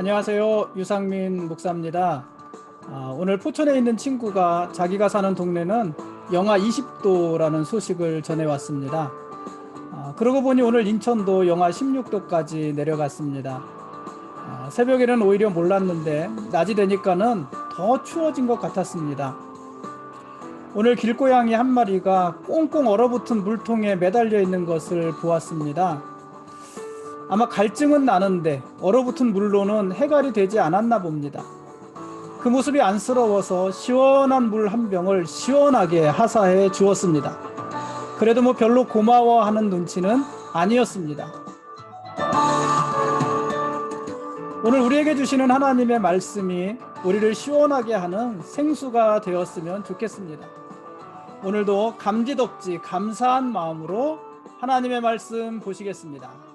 안녕하세요. 유상민 목사입니다. 오늘 포천에 있는 친구가 자기가 사는 동네는 영하 20도라는 소식을 전해왔습니다. 그러고 보니 오늘 인천도 영하 16도까지 내려갔습니다. 새벽에는 오히려 몰랐는데 낮이 되니까는 더 추워진 것 같았습니다. 오늘 길고양이 한 마리가 꽁꽁 얼어붙은 물통에 매달려 있는 것을 보았습니다. 아마 갈증은 나는데 얼어붙은 물로는 해갈이 되지 않았나 봅니다. 그 모습이 안쓰러워서 시원한 물 한 병을 시원하게 하사해 주었습니다. 그래도 뭐 별로 고마워하는 눈치는 아니었습니다. 오늘 우리에게 주시는 하나님의 말씀이 우리를 시원하게 하는 생수가 되었으면 좋겠습니다. 오늘도 감지덕지 감사한 마음으로 하나님의 말씀 보시겠습니다.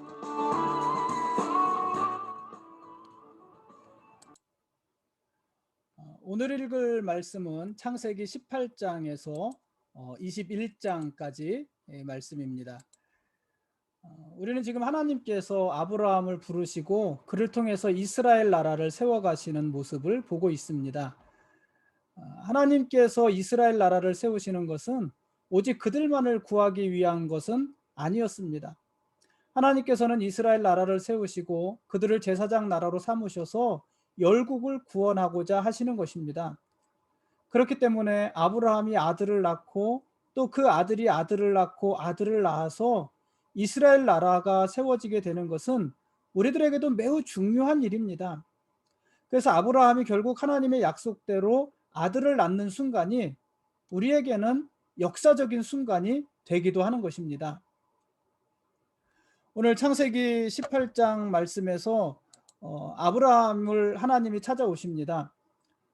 오늘 읽을 말씀은 창세기 18장에서 21장까지 말씀입니다. 우리는 지금 하나님께서 아브라함을 부르시고 그를 통해서 이스라엘 나라를 세워가시는 모습을 보고 있습니다. 하나님께서 이스라엘 나라를 세우시는 것은 오직 그들만을 구하기 위한 것은 아니었습니다. 하나님께서는 이스라엘 나라를 세우시고 그들을 제사장 나라로 삼으셔서 열국을 구원하고자 하시는 것입니다. 그렇기 때문에 아브라함이 아들을 낳고 또 그 아들이 아들을 낳고 아들을 낳아서 이스라엘 나라가 세워지게 되는 것은 우리들에게도 매우 중요한 일입니다. 그래서 아브라함이 결국 하나님의 약속대로 아들을 낳는 순간이 우리에게는 역사적인 순간이 되기도 하는 것입니다. 오늘 창세기 18장 말씀에서 아브라함을 하나님이 찾아오십니다.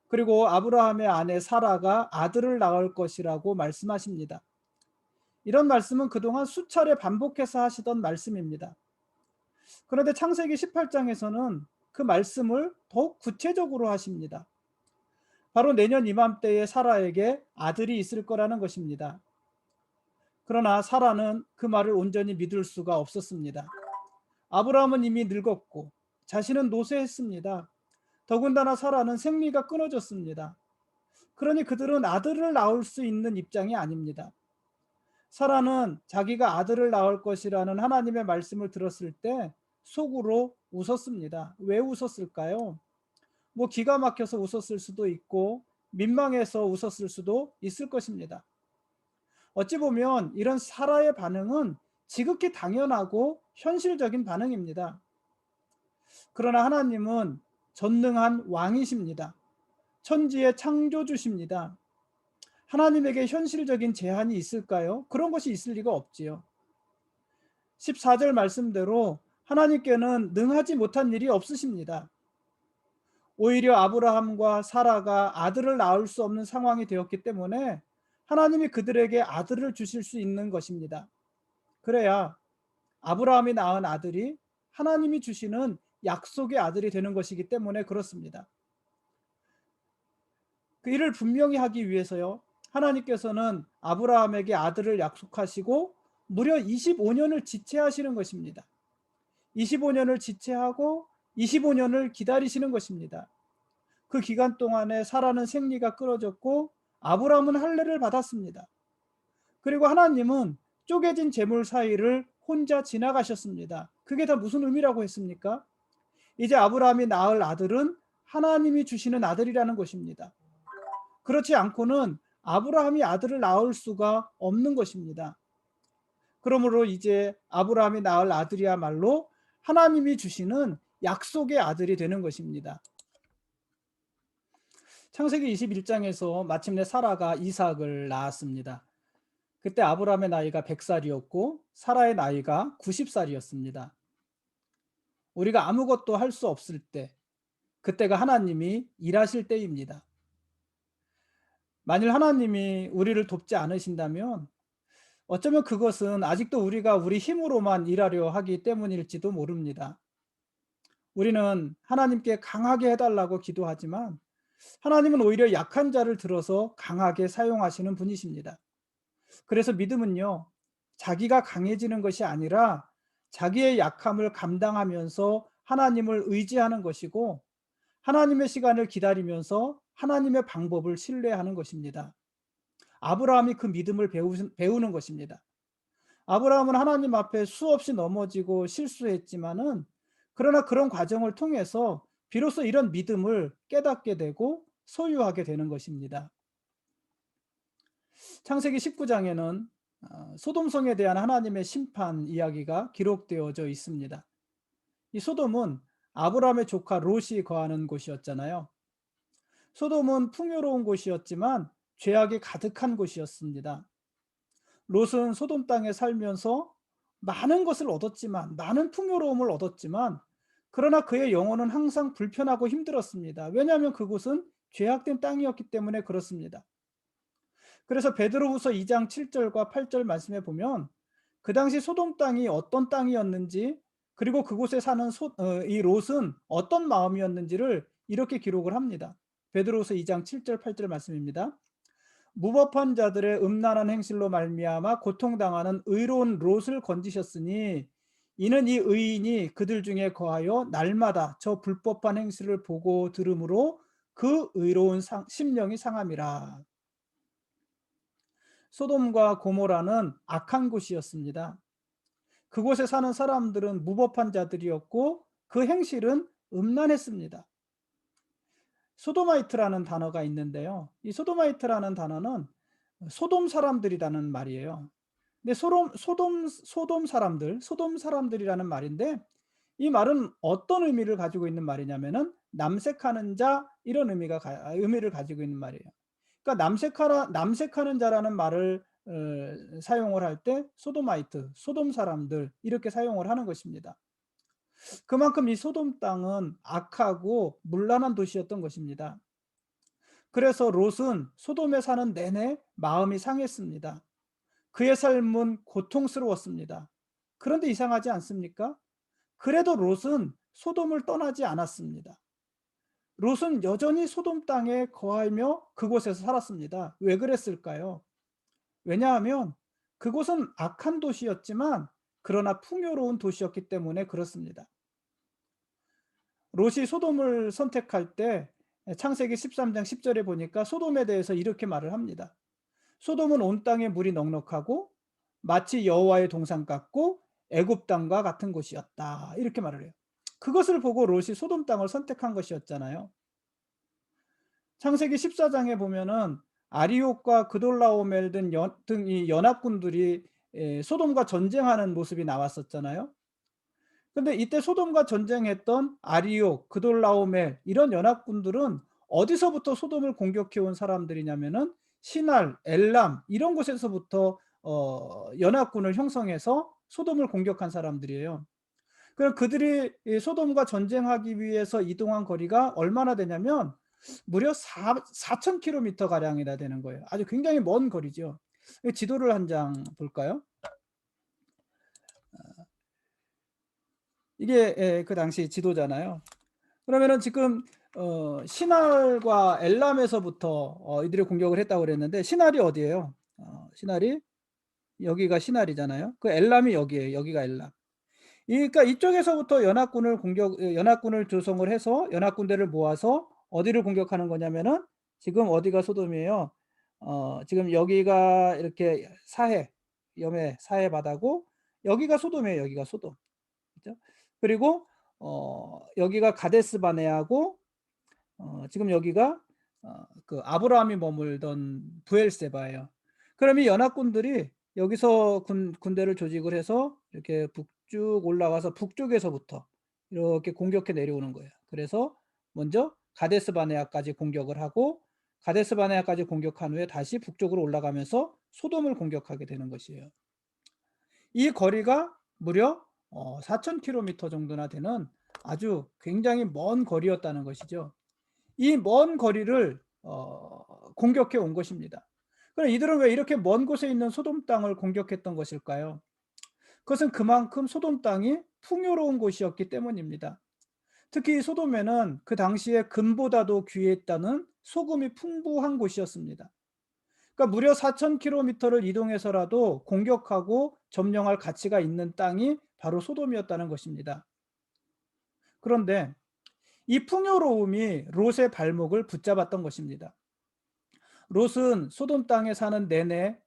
그리고 아브라함의 아내 사라가 아들을 낳을 것이라고 말씀하십니다. 이런 말씀은 그동안 수차례 반복해서 하시던 말씀입니다. 그런데 창세기 18장에서는 그 말씀을 더욱 구체적으로 하십니다. 바로 내년 이맘때에 사라에게 아들이 있을 거라는 것입니다. 그러나 사라는 그 말을 온전히 믿을 수가 없었습니다. 아브라함은 이미 늙었고 자신은 노쇠했습니다. 더군다나 사라는 생리가 끊어졌습니다. 그러니 그들은 아들을 낳을 수 있는 입장이 아닙니다. 사라는 자기가 아들을 낳을 것이라는 하나님의 말씀을 들었을 때 속으로 웃었습니다. 왜 웃었을까요? 뭐 기가 막혀서 웃었을 수도 있고 민망해서 웃었을 수도 있을 것입니다. 어찌 보면 이런 사라의 반응은 지극히 당연하고 현실적인 반응입니다. 그러나 하나님은 전능한 왕이십니다. 천지의 창조주십니다. 하나님에게 현실적인 제한이 있을까요? 그런 것이 있을 리가 없지요. 14절 말씀대로 하나님께는 능하지 못한 일이 없으십니다. 오히려 아브라함과 사라가 아들을 낳을 수 없는 상황이 되었기 때문에 하나님이 그들에게 아들을 주실 수 있는 것입니다. 그래야 아브라함이 낳은 아들이 하나님이 주시는 약속의 아들이 되는 것이기 때문에 그렇습니다. 그 일을 분명히 하기 위해서요, 하나님께서는 아브라함에게 아들을 약속하시고 무려 25년을 지체하시는 것입니다. 25년을 지체하고 25년을 기다리시는 것입니다. 그 기간 동안에 사라는 생리가 끊어졌고 아브라함은 할례를 받았습니다. 그리고 하나님은 쪼개진 재물 사이를 혼자 지나가셨습니다. 그게 다 무슨 의미라고 했습니까? 이제 아브라함이 낳을 아들은 하나님이 주시는 아들이라는 것입니다. 그렇지 않고는 아브라함이 아들을 낳을 수가 없는 것입니다. 그러므로 이제 아브라함이 낳을 아들이야말로 하나님이 주시는 약속의 아들이 되는 것입니다. 창세기 21장에서 마침내 사라가 이삭을 낳았습니다. 그때 아브라함의 나이가 100살이었고 사라의 나이가 90살이었습니다. 우리가 아무것도 할 수 없을 때, 그때가 하나님이 일하실 때입니다. 만일 하나님이 우리를 돕지 않으신다면 어쩌면 그것은 아직도 우리가 우리 힘으로만 일하려 하기 때문일지도 모릅니다. 우리는 하나님께 강하게 해달라고 기도하지만 하나님은 오히려 약한 자를 들어서 강하게 사용하시는 분이십니다. 그래서 믿음은요, 자기가 강해지는 것이 아니라 자기의 약함을 감당하면서 하나님을 의지하는 것이고, 하나님의 시간을 기다리면서 하나님의 방법을 신뢰하는 것입니다. 아브라함이 그 믿음을 배우는 것입니다. 아브라함은 하나님 앞에 수없이 넘어지고 실수했지만은, 그러나 그런 과정을 통해서 비로소 이런 믿음을 깨닫게 되고 소유하게 되는 것입니다. 창세기 19장에는 소돔성에 대한 하나님의 심판 이야기가 기록되어져 있습니다. 이 소돔은 아브라함의 조카 롯이 거하는 곳이었잖아요. 소돔은 풍요로운 곳이었지만 죄악이 가득한 곳이었습니다. 롯은 소돔 땅에 살면서 많은 것을 얻었지만, 많은 풍요로움을 얻었지만, 그러나 그의 영혼은 항상 불편하고 힘들었습니다. 왜냐하면 그곳은 죄악된 땅이었기 때문에 그렇습니다. 그래서 베드로후서 2장 7절과 8절 말씀에 보면 그 당시 소돔 땅이 어떤 땅이었는지, 그리고 그곳에 사는 이 롯은 어떤 마음이었는지를 이렇게 기록을 합니다. 베드로후서 2장 7절 8절 말씀입니다. 무법한 자들의 음란한 행실로 말미암아 고통당하는 의로운 롯을 건지셨으니, 이는 이 의인이 그들 중에 거하여 날마다 저 불법한 행실을 보고 들으므로 그 의로운 심령이 상함이라. 소돔과 고모라는 악한 곳이었습니다. 그곳에 사는 사람들은 무법한 자들이었고 그 행실은 음란했습니다. 소도마이트라는 단어가 있는데요. 이 소도마이트라는 단어는 소돔 사람들이라는 말이에요. 근데 소돔 사람들이라는 말인데, 이 말은 어떤 의미를 가지고 있는 말이냐면은 남색하는 자, 이런 의미를 가지고 있는 말이에요. 그러니까 남색하는 자라는 말을 사용을 할 때 소도마이트, 소돔 사람들, 이렇게 사용을 하는 것입니다. 그만큼 이 소돔 땅은 악하고 문란한 도시였던 것입니다. 그래서 롯은 소돔에 사는 내내 마음이 상했습니다. 그의 삶은 고통스러웠습니다. 그런데 이상하지 않습니까? 그래도 롯은 소돔을 떠나지 않았습니다. 롯은 여전히 소돔 땅에 거하며 그곳에서 살았습니다. 왜 그랬을까요? 왜냐하면 그곳은 악한 도시였지만 그러나 풍요로운 도시였기 때문에 그렇습니다. 롯이 소돔을 선택할 때 창세기 13장 10절에 보니까 소돔에 대해서 이렇게 말을 합니다. 소돔은 온 땅에 물이 넉넉하고 마치 여호와의 동산 같고 애굽 땅과 같은 곳이었다. 이렇게 말을 해요. 그것을 보고 롯이 소돔 땅을 선택한 것이었잖아요. 창세기 14장에 보면은 아리옥과 그돌라오멜 등 이 연합군들이 소돔과 전쟁하는 모습이 나왔었잖아요. 근데 이때 소돔과 전쟁했던 아리옥, 그돌라오멜, 이런 연합군들은 어디서부터 소돔을 공격해 온 사람들이냐면은 시날, 엘람, 이런 곳에서부터 연합군을 형성해서 소돔을 공격한 사람들이에요. 그럼 그들이 이 소돔과 전쟁하기 위해서 이동한 거리가 얼마나 되냐면 무려 4천 킬로미터 가량이나 되는 거예요. 아주 굉장히 먼 거리죠. 지도를 한 장 볼까요? 이게 그 당시 지도잖아요. 그러면은 지금 시날과 엘람에서부터 이들이 공격을 했다고 그랬는데, 시날이 어디예요? 시날이 여기가 시날이잖아요. 그 엘람이 여기예요. 여기가 엘람. 그러니까 이쪽에서부터 연합군을 조성을 해서 연합군대를 모아서 어디를 공격하는 거냐면은, 지금 어디가 소돔이에요. 지금 여기가 이렇게 염해 사해 바다고, 여기가 소돔이에요. 여기가 소돔. 그죠? 그리고 여기가 가데스 바네아고, 지금 여기가 그 아브라함이 머물던 브엘세바예요. 그럼 이 연합군들이 여기서 군대를 조직을 해서 이렇게 북쭉 올라가서 북쪽에서부터 이렇게 공격해 내려오는 거예요. 그래서 먼저 가데스 바네아까지 공격을 하고, 가데스 바네아까지 공격한 후에 다시 북쪽으로 올라가면서 소돔을 공격하게 되는 것이에요. 이 거리가 무려 4천 킬로미터 정도나 되는 아주 굉장히 먼 거리였다는 것이죠. 이 먼 거리를 공격해 온 것입니다. 그럼 이들은 왜 이렇게 먼 곳에 있는 소돔 땅을 공격했던 것일까요? 그것은 그만큼 소돔 땅이 풍요로운 곳이었기 때문입니다. 특히 소돔에는 그 당시에 금보다도 귀했다는 소금이 풍부한 곳이었습니다. 그러니까 무려 4천 킬로미터를 이동해서라도 공격하고 점령할 가치가 있는 땅이 바로 소돔이었다는 것입니다. 그런데 이 풍요로움이 롯의 발목을 붙잡았던 것입니다. 롯은 소돔 땅에 사는 내내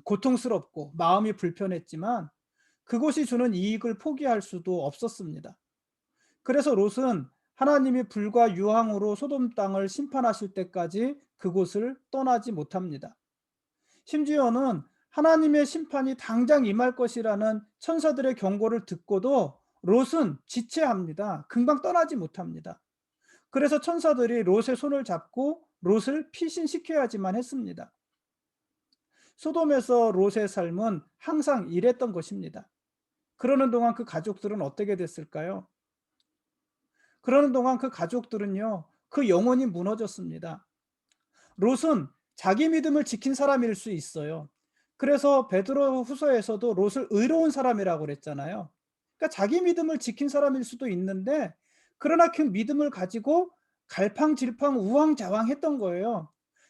고통스럽고 마음이 불편했지만 그곳이 주는 이익을 포기할 수도 없었습니다. 그래서 롯은 하나님이 불과 유황으로 소돔 땅을 심판하실 때까지 그곳을 떠나지 못합니다. 심지어는 하나님의 심판이 당장 임할 것이라는 천사들의 경고를 듣고도 롯은 지체합니다. 금방 떠나지 못합니다. 그래서 천사들이 롯의 손을 잡고 롯을 피신시켜야지만 했습니다. 소돔에서 롯의 삶은 항상 이랬던 것입니다. 그러는 동안 그 가족들은 어떻게 됐을까요? 그러는 동안 그 가족들은요, 그 영혼이 무너졌습니다. 롯은 자기 믿음을 지킨 사람일 수 있어요. 그래서 베드로 후서에서도 롯을 의로운 사람이라고 그랬잖아요. 그러니까 자기 믿음을 지킨 사람일 수도 있는데, 그러나 그 믿음을 가지고 갈팡질팡 우왕좌왕했던 거예요.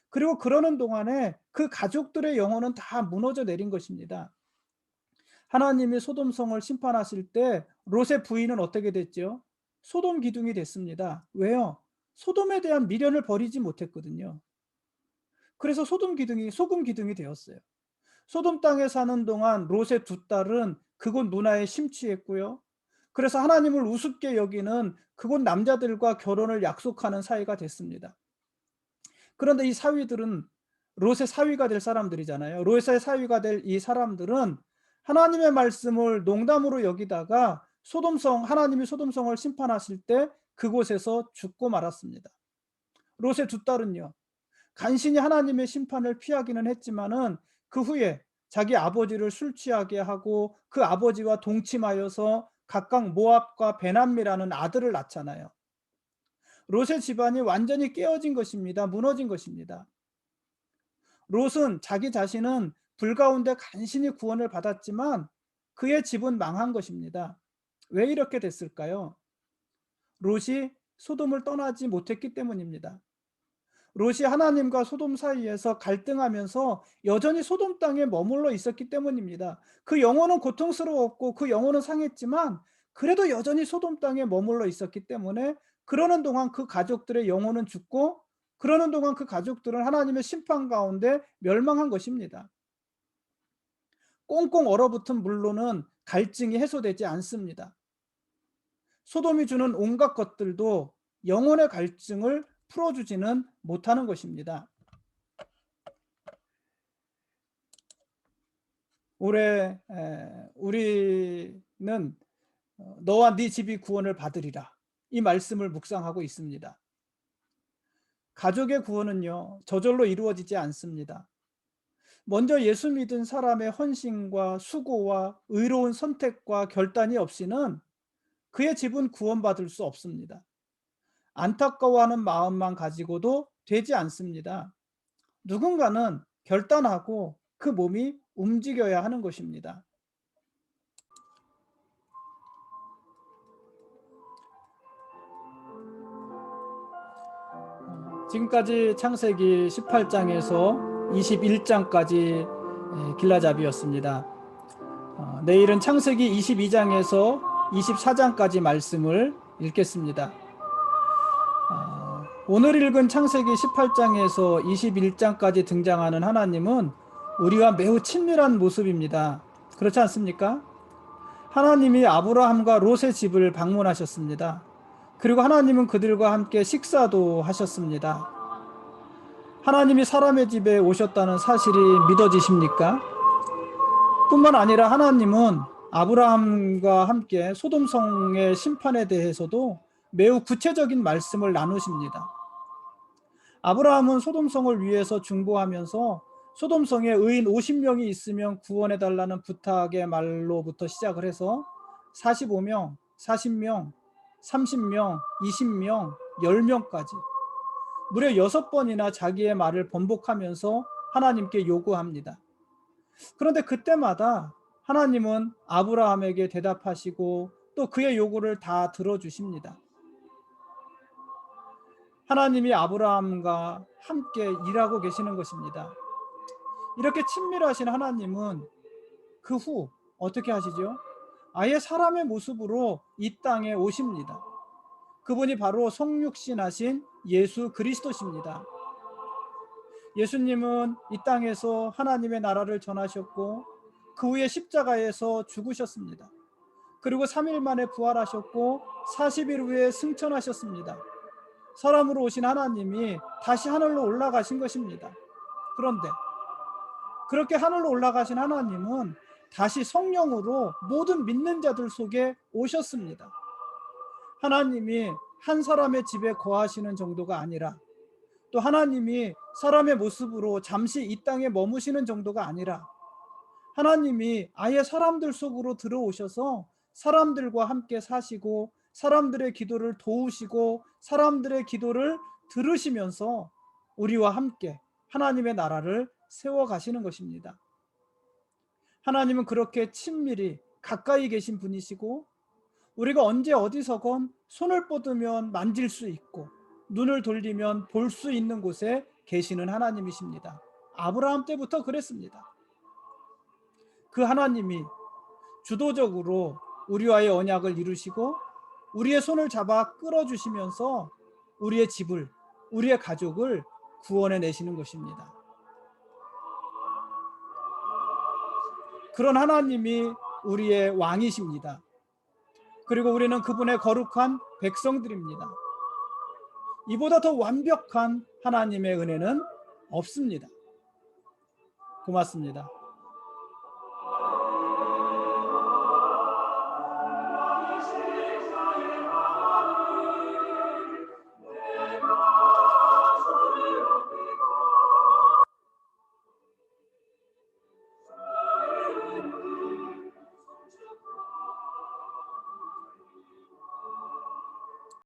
그리고 그러는 동안에 그 가족들의 영혼은 다 무너져 내린 것입니다. 하나님이 소돔성을 심판하실 때 롯의 부인은 어떻게 됐죠? 소돔 기둥이 됐습니다. 왜요? 소돔에 대한 미련을 버리지 못했거든요. 그래서 소돔 기둥이 되었어요. 소돔 땅에 사는 동안 롯의 두 딸은 그곳 문화에 심취했고요. 그래서 하나님을 우습게 여기는 그곳 남자들과 결혼을 약속하는 사이가 됐습니다. 그런데 이 사위들은 롯의 사위가 될 사람들이잖아요. 롯의 사위가 될 이 사람들은 하나님의 말씀을 농담으로 여기다가 하나님이 소돔성을 심판하실 때 그곳에서 죽고 말았습니다. 롯의 두 딸은요, 간신히 하나님의 심판을 피하기는 했지만은 그 후에 자기 아버지를 술 취하게 하고 그 아버지와 동침하여서 각각 모압과 베남미라는 아들을 낳잖아요. 롯의 집안이 완전히 깨어진 것입니다. 무너진 것입니다. 롯은 자기 자신은 불 가운데 간신히 구원을 받았지만 그의 집은 망한 것입니다. 왜 이렇게 됐을까요? 롯이 소돔을 떠나지 못했기 때문입니다. 롯이 하나님과 소돔 사이에서 갈등하면서 여전히 소돔 땅에 머물러 있었기 때문입니다. 그 영혼은 고통스러웠고 그 영혼은 상했지만 그래도 여전히 소돔 땅에 머물러 있었기 때문에 그러는 동안 그 가족들의 영혼은 죽고 그러는 동안 그 가족들은 하나님의 심판 가운데 멸망한 것입니다. 꽁꽁 얼어붙은 물로는 갈증이 해소되지 않습니다. 소돔이 주는 온갖 것들도 영혼의 갈증을 풀어주지는 못하는 것입니다. 올해 우리는 너와 네 집이 구원을 받으리라, 이 말씀을 묵상하고 있습니다. 가족의 구원은요, 저절로 이루어지지 않습니다. 먼저 예수 믿은 사람의 헌신과 수고와 의로운 선택과 결단이 없이는 그의 집은 구원받을 수 없습니다. 안타까워하는 마음만 가지고도 되지 않습니다. 누군가는 결단하고 그 몸이 움직여야 하는 것입니다. 지금까지 창세기 18장에서 21장까지 길라잡이였습니다. 내일은 창세기 22장에서 24장까지 말씀을 읽겠습니다. 오늘 읽은 창세기 18장에서 21장까지 등장하는 하나님은 우리와 매우 친밀한 모습입니다. 그렇지 않습니까? 하나님이 아브라함과 롯의 집을 방문하셨습니다. 그리고 하나님은 그들과 함께 식사도 하셨습니다. 하나님이 사람의 집에 오셨다는 사실이 믿어지십니까? 뿐만 아니라 하나님은 아브라함과 함께 소돔성의 심판에 대해서도 매우 구체적인 말씀을 나누십니다. 아브라함은 소돔성을 위해서 중보하면서 소돔성에 의인 50명이 있으면 구원해달라는 부탁의 말로부터 시작을 해서 45명, 40명, 30명, 20명, 10명까지 무려 6번이나 자기의 말을 번복하면서 하나님께 요구합니다. 그런데 그때마다 하나님은 아브라함에게 대답하시고 또 그의 요구를 다 들어주십니다. 하나님이 아브라함과 함께 일하고 계시는 것입니다. 이렇게 친밀하신 하나님은 그 후 어떻게 하시죠? 아예 사람의 모습으로 이 땅에 오십니다. 그분이 바로 성육신하신 예수 그리스도십니다. 예수님은 이 땅에서 하나님의 나라를 전하셨고 그 후에 십자가에서 죽으셨습니다. 그리고 3일 만에 부활하셨고 40일 후에 승천하셨습니다. 사람으로 오신 하나님이 다시 하늘로 올라가신 것입니다. 그런데 그렇게 하늘로 올라가신 하나님은 다시 성령으로 모든 믿는 자들 속에 오셨습니다. 하나님이 한 사람의 집에 거하시는 정도가 아니라, 또 하나님이 사람의 모습으로 잠시 이 땅에 머무시는 정도가 아니라, 하나님이 아예 사람들 속으로 들어오셔서 사람들과 함께 사시고 사람들의 기도를 도우시고 사람들의 기도를 들으시면서 우리와 함께 하나님의 나라를 세워 가시는 것입니다. 하나님은 그렇게 친밀히 가까이 계신 분이시고 우리가 언제 어디서건 손을 뻗으면 만질 수 있고 눈을 돌리면 볼 수 있는 곳에 계시는 하나님이십니다. 아브라함 때부터 그랬습니다. 그 하나님이 주도적으로 우리와의 언약을 이루시고 우리의 손을 잡아 끌어주시면서 우리의 집을, 우리의 가족을 구원해 내시는 것입니다. 그런 하나님이 우리의 왕이십니다. 그리고 우리는 그분의 거룩한 백성들입니다. 이보다 더 완벽한 하나님의 은혜는 없습니다. 고맙습니다.